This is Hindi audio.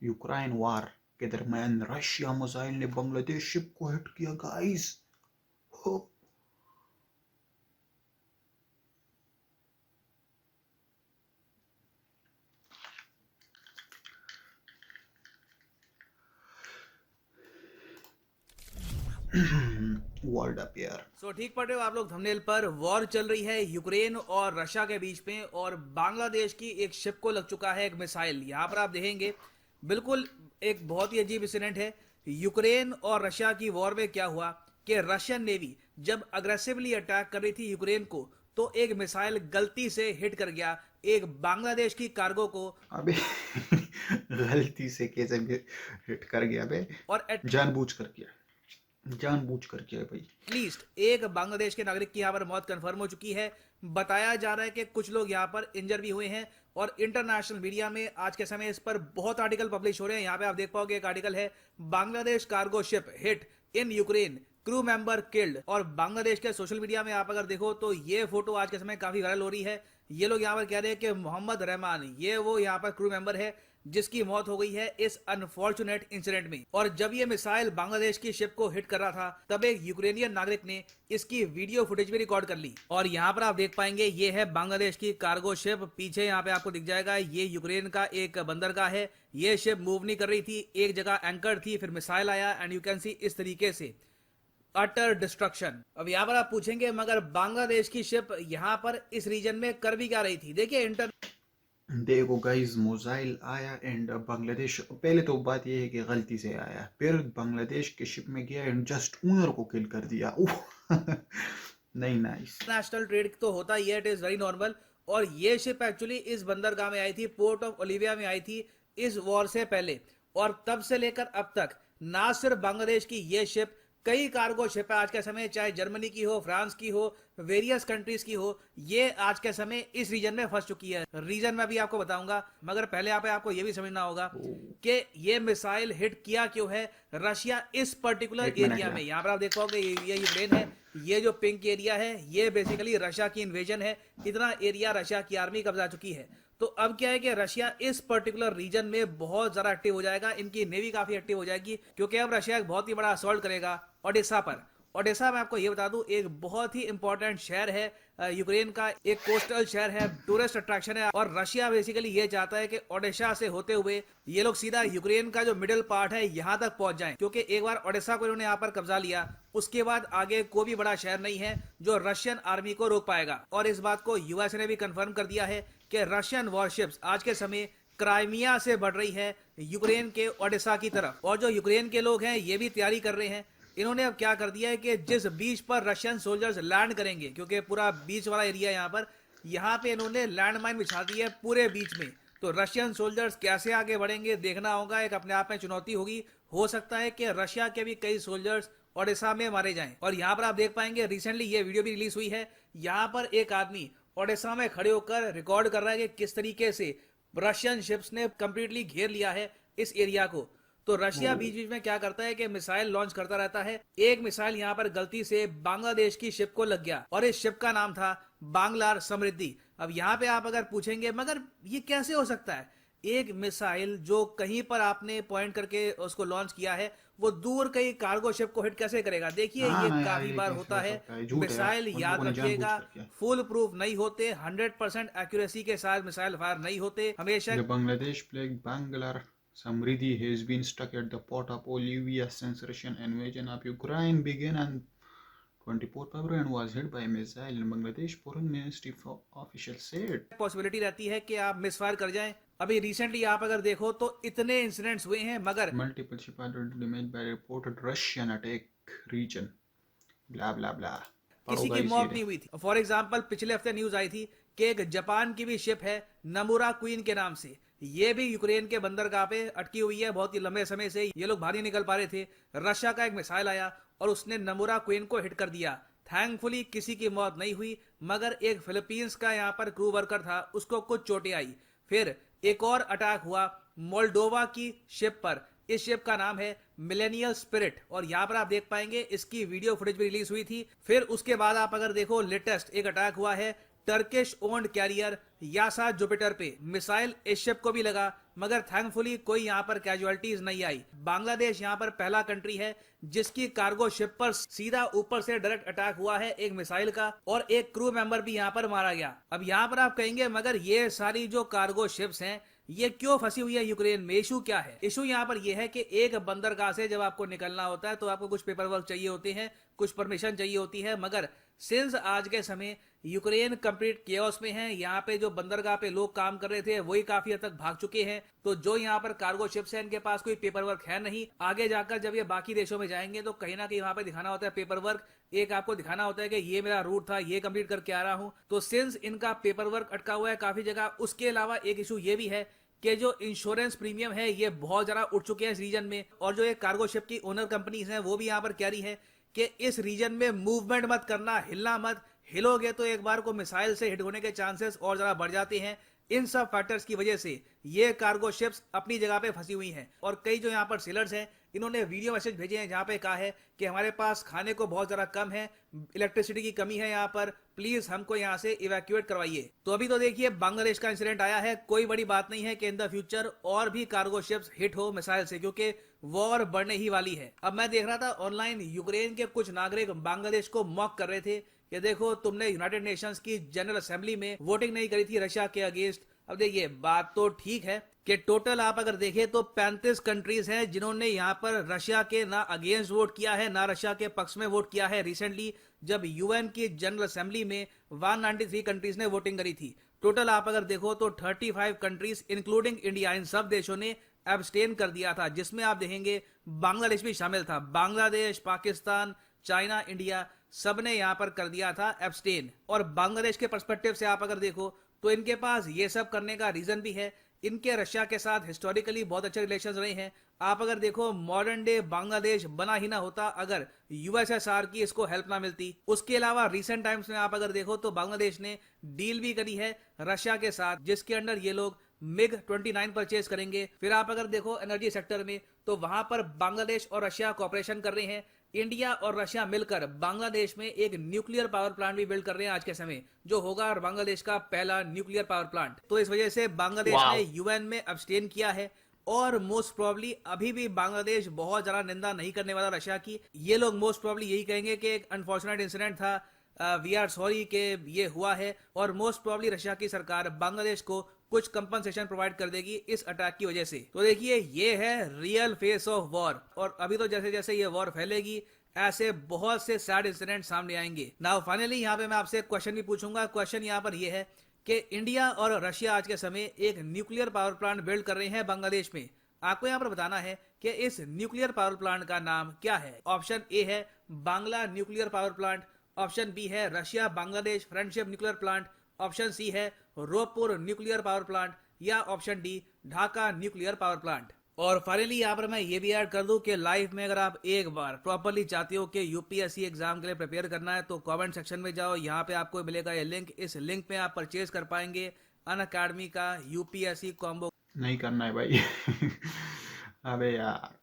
यूक्रेन वार के दरमियान रशिया मिसाइल ने बांग्लादेश शिप को हिट किया गाइस। हो वर्ल्ड अपियर। ठीक पढ़ रहे हो आप लोग थंबनेल पर। वॉर चल रही है यूक्रेन और रशिया के बीच में, और बांग्लादेश की एक शिप को लग चुका है एक मिसाइल। यहाँ पर आप देखेंगे बिल्कुल एक बहुत ही अजीब इंसिडेंट है। यूक्रेन और रशिया की वॉर में क्या हुआ कि रशियन नेवी जब अग्रेसिवली अटैक कर रही थी यूक्रेन को, तो एक मिसाइल गलती से हिट कर गया एक बांग्लादेश की कार्गो को। अबे गलती से कैसे हिट कर गया बे? और जानबूझ कर किया, जानबूझ कर किया भाई। एटलीस्ट एक बांग्लादेश के नागरिक की यहाँ पर मौत कंफर्म हो चुकी है। बताया जा रहा है कि कुछ लोग यहाँ पर इंजर भी हुए हैं, और इंटरनेशनल मीडिया में आज के समय इस पर बहुत आर्टिकल पब्लिश हो रहे हैं। यहाँ पे आप देख पाओगे एक आर्टिकल है, Bangladesh cargo ship hit in Ukraine, crew member killed. और बांग्लादेश के सोशल मीडिया में आप अगर देखो तो ये फोटो आज के समय काफी वायरल हो रही है। ये लोग यहाँ पर कह रहे हैं कि मोहम्मद रहमान ये वो यहाँ पर क्रू मेंबर है जिसकी मौत हो गई है इस अनफॉर्चुनेट इंसिडेंट में। और जब ये मिसाइल बांग्लादेश की शिप को हिट कर रहा था, तब एक यूक्रेनियन नागरिक ने इसकी वीडियो फुटेज भी रिकॉर्ड कर ली। और यहाँ पर आप देख पाएंगे ये है बांग्लादेश की कार्गो शिप। पीछे यहाँ पे आपको दिख जाएगा ये यूक्रेन का एक बंदरगाह है। ये शिप मूव नहीं कर रही थी, एक जगह एंकर थी, फिर मिसाइल आया एंड यू कैन सी इस तरीके से अटर डिस्ट्रक्शन। अब यहाँ पर आप पूछेंगे मगर बांग्लादेश की शिप यहाँ पर इस रीजन में कर भी क्या रही थी? देखिए देखो गाइस, मिसाइल आया एंड बांग्लादेश, पहले तो बात यह है कि गलती से आया, फिर बांग्लादेश के शिप में गया एंड जस्ट ओनर को किल कर दिया। नहीं, नाइस। इंटरनेशनल ट्रेड तो होता ही है, इट इज वेरी नॉर्मल। और ये शिप एक्चुअली इस बंदरगाह में आई थी, पोर्ट ऑफ ओलिविया में आई थी इस वॉर से पहले। और तब से लेकर अब तक ना सिर्फ बांग्लादेश की ये शिप, कई कार्गो शिप है आज के समय, चाहे जर्मनी की हो, फ्रांस की हो, वेरियस कंट्रीज की हो, ये आज के समय इस रीजन में फंस चुकी है। रीजन मैं भी आपको बताऊंगा, मगर पहले यहाँ पे आपको ये भी समझना होगा कि ये मिसाइल हिट किया क्यों है रशिया इस पर्टिकुलर एरिया में। यहाँ पर आप देख पाओगे ये यूक्रेन है, ये जो पिंक एरिया है ये बेसिकली रशिया की इन्वेजन है। इतना एरिया रशिया की आर्मी कब्जा चुकी है। तो अब क्या है कि रशिया इस पर्टिकुलर रीजन में बहुत ज्यादा एक्टिव हो जाएगा, इनकी नेवी काफी एक्टिव हो जाएगी, क्योंकि अब रशिया एक बहुत ही बड़ा असॉल्ट करेगा ओडेसा पर। ओडेसा में आपको ये बता दूं एक बहुत ही इंपॉर्टेंट शहर है यूक्रेन का, एक कोस्टल शहर है, टूरिस्ट अट्रैक्शन है। और रशिया बेसिकली ये चाहता है कि ओडेसा से होते हुए ये लोग सीधा यूक्रेन का जो मिडिल पार्ट है यहाँ तक पहुंच जाएं, क्योंकि एक बार ओडेसा को इन्होंने यहाँ पर कब्जा लिया, उसके बाद आगे कोई भी बड़ा शहर नहीं है जो रशियन आर्मी को रोक पाएगा। और इस बात को यूएस ने भी कंफर्म कर दिया है कि रशियन वॉरशिप्स आज के समय क्राइमिया से बढ़ रही है यूक्रेन के ओडेसा की तरफ। और जो यूक्रेन के लोग हैं ये भी तैयारी कर रहे हैं। इन्होंने अब क्या कर दिया है कि जिस बीच पर रशियन सोल्जर्स लैंड करेंगे, क्योंकि पूरा बीच वाला एरिया यहाँ पे इन्होंने लैंड माइन बिछा दी है पूरे बीच में। तो रशियन सोल्जर्स कैसे आगे बढ़ेंगे देखना होगा, एक अपने आप में चुनौती होगी। हो सकता है कि रशिया के भी कई सोल्जर्स ओडेसा में मारे जाएं। और यहाँ पर आप देख पाएंगे रिसेंटली ये वीडियो भी रिलीज हुई है, यहाँ पर एक आदमी ओडेसा में खड़े होकर रिकॉर्ड कर रहा है कि किस तरीके से रशियन शिप्स ने कंप्लीटली घेर लिया है इस एरिया को। तो रशिया बीच बीच में क्या करता है कि मिसाइल लॉन्च करता रहता है। एक मिसाइल यहाँ पर गलती से बांग्लादेश की शिप को लग गया, और इस शिप का नाम था बांग्लार समृद्धि। अब यहाँ पे आप अगर पूछेंगे मगर ये कैसे हो सकता है, एक मिसाइल जो कहीं पर आपने पॉइंट करके उसको लॉन्च किया है, वो दूर कहीं कार्गो शिप को हिट कैसे करेगा? देखिए ये काफी बार होता है। मिसाइल याद रखिएगा फुल प्रूफ नहीं होते, 100% एक्यूरेसी के साथ मिसाइल फायर नहीं होते हमेशा। बांग्लादेश प्लेग बांग्लार Samriddhi has been stuck at the port of Olivia since Russian invasion of Ukraine began on 24 February and was hit by a missile in Bangladesh, Foreign Ministry official said. Possibility रहती है कि आप मिसफायर कर जाएं। अभी रिसेंटली आप अगर देखो तो इतने इंसिडेंट्स हुए हैं, मगर multiple ships are damaged by reported Russian attack region. Blah blah blah. किसी की मौत नहीं हुई थी। फॉर एग्जाम्पल पिछले हफ्ते न्यूज आई थी कि एक जापान की भी शिप है नमुरा क्वीन के नाम से, ये भी यूक्रेन के बंदरगाह पे अटकी हुई है। बहुत ही लंबे समय से ये लोग बाहर नहीं निकल पा रहे थे। रशिया का एक मिसाइल आया और उसने नमुरा क्वीन को हिट कर दिया। थैंकफुली किसी की मौत नहीं हुई, मगर एक फिलीपींस का यहाँ पर क्रू वर्कर था, उसको कुछ चोटें आई। फिर एक और अटैक हुआ मोल्डोवा की शिप पर। इस शिप का नाम है मिलेनियल स्पिरिट, और यहाँ पर आप देख पाएंगे इसकी वीडियो फुटेज भी रिलीज हुई थी। फिर उसके बाद आप अगर देखो लेटेस्ट एक अटैक हुआ है टर्किश ओन्ड कैरियर यासा जुपिटर पे। मिसाइल इस शिप को भी लगा मगर थैंकफुली कोई यहाँ पर कैजुअलिटीज नहीं आई। बांग्लादेश यहाँ पर पहला कंट्री है जिसकी कार्गो शिप पर सीधा ऊपर से डायरेक्ट अटैक हुआ है एक मिसाइल का, और एक क्रू मेंबर भी यहाँ पर मारा गया। अब यहाँ पर आप कहेंगे मगर ये सारी जो कार्गो शिप्स हैं ये क्यों फंसी हुई है यूक्रेन में, इशू क्या है? इशू यहाँ पर यह है कि एक बंदरगाह से जब आपको निकलना होता है तो आपको कुछ पेपर वर्क चाहिए होते हैं, कुछ परमिशन चाहिए होती है, मगर सिंस आज के समय यूक्रेन कंप्लीट केओस में है। यहाँ पे जो बंदरगाह पे लोग काम कर रहे थे वही काफी हद तक भाग चुके हैं, तो जो यहाँ पर कार्गो शिप्स हैं इनके पास कोई पेपर वर्क है नहीं। आगे जाकर जब ये बाकी देशों में जाएंगे तो कहीं ना कहीं वहां पे दिखाना होता है पेपर वर्क, एक आपको दिखाना होता है कि ये मेरा रूट था, ये कंप्लीट करके आ रहा हूँ। तो सिंस इनका पेपर वर्क अटका हुआ है काफी जगह, उसके अलावा एक इशू ये भी है कि जो इंश्योरेंस प्रीमियम है ये बहुत ज्यादा उठ चुके हैं इस रीजन में, और जो एक कार्गो शिप की ओनर कंपनीज हैं वो भी यहाँ पर कह रही है कि इस रीजन में मूवमेंट मत करना, हिलना मत, हिलोगे तो एक बार को मिसाइल से हिट होने के चांसेस और ज्यादा बढ़ जाते हैं। इन सब फैक्टर्स की वजह से ये कार्गो शिप्स अपनी जगह पे फंसी हुई हैं, और कई जो यहाँ पर सेलर्स हैं इन्होंने वीडियो मैसेज भेजे हैं जहां पे कहा है कि हमारे पास खाने को बहुत ज्यादा कम है, इलेक्ट्रिसिटी की कमी है यहाँ पर, प्लीज हमको यहाँ से इवैक्यूएट करवाइए। तो अभी तो देखिए बांग्लादेश का इंसिडेंट आया है, कोई बड़ी बात नहीं है कि इन द फ्यूचर और भी कार्गो शिप्स हिट हो मिसाइल से, क्योंकि वॉर बढ़ने ही वाली है। अब मैं देख रहा था ऑनलाइन यूक्रेन के कुछ नागरिक बांग्लादेश को मॉक कर रहे थे कि देखो तुमने यूनाइटेड नेशंस की जनरल असेंबली में वोटिंग नहीं करी थी रशिया के अगेंस्ट। अब देखिए बात तो ठीक है कि टोटल आप अगर देखें तो 35 कंट्रीज हैं जिन्होंने यहाँ पर रशिया के ना अगेंस्ट वोट किया है ना रशिया के पक्ष में वोट किया है। रिसेंटली जब यूएन की जनरल असेंबली में 193 कंट्रीज ने वोटिंग करी थी। टोटल आप अगर देखो तो 35 कंट्रीज इंक्लूडिंग इंडिया, इन सब देशों ने एब्सटेन कर दिया था, जिसमें आप देखेंगे बांग्लादेश भी शामिल था। बांग्लादेश, पाकिस्तान, चाइना, इंडिया सबने यहाँ पर कर दिया था एब्सटेन। और बांग्लादेश के पर्सपेक्टिव से आप अगर देखो तो इनके पास ये सब करने का रीजन भी है, इनके रशिया के साथ हिस्टोरिकली बहुत अच्छे रिलेशंस रहे हैं। आप अगर देखो मॉडर्न डे बांग्लादेश बना ही ना होता अगर यूएसएसआर की इसको हेल्प ना मिलती। उसके अलावा रिसेंट टाइम्स में आप अगर देखो तो बांग्लादेश ने डील भी करी है रशिया के साथ, जिसके अंडर ये लोग मिग 29 परचेज करेंगे। फिर आप अगर देखो एनर्जी सेक्टर में तो वहां पर बांग्लादेश और रशिया कोऑपरेशन कर रहे हैं। इंडिया और रशिया मिलकर बांग्लादेश में एक न्यूक्लियर पावर प्लांट भी बिल्ड कर रहे हैं आज के समय, जो होगा बांग्लादेश का पहला न्यूक्लियर पावर प्लांट। तो इस वजह से बांग्लादेश ने यूएन में अब्सटेन किया है, और मोस्ट प्रॉब्ली अभी भी बांग्लादेश बहुत ज्यादा निंदा नहीं करने वाला रशिया की। ये लोग मोस्ट प्रॉब्ली यही कहेंगे कि एक अनफॉर्चुनेट इंसिडेंट था, वी आर सॉरी कि ये हुआ है, और मोस्ट प्रॉब्ली रशिया की सरकार बांग्लादेश को कुछ कंपनसेशन प्रोवाइड कर देगी इस अटैक की वजह से। तो देखिए ये है रियल फेस ऑफ वॉर, और अभी तो जैसे जैसे ये वॉर फैलेगी ऐसे बहुत से सैड इंसिडेंट सामने आएंगे। नाउ फाइनली यहाँ पे मैं आपसे एक क्वेश्चन भी पूछूंगा। क्वेश्चन यहाँ पर ये है कि इंडिया और रशिया आज के समय एक न्यूक्लियर पावर प्लांट बिल्ड कर रहे हैं बांग्लादेश में। आपको यहाँ पर बताना है कि इस न्यूक्लियर पावर प्लांट का नाम क्या है। ऑप्शन ए है Bangla nuclear power plant, option B है Russia Bangladesh friendship nuclear plant, option C है रोहपुर न्यूक्लियर पावर प्लांट, या option D Dhaka nuclear power plant. और फाइनली यहाँ पर मैं ये भी ऐड कर दूं कि लाइफ में अगर आप एक बार प्रॉपरली चाहते हो कि यूपीएससी एग्जाम के लिए प्रिपेयर करना है तो कमेंट सेक्शन में जाओ, यहाँ पे आपको मिलेगा ये लिंक। इस लिंक में आप परचेज कर पाएंगे अनअकैडमी का यूपीएससी कॉम्बो। नहीं करना है भाई अबे यार।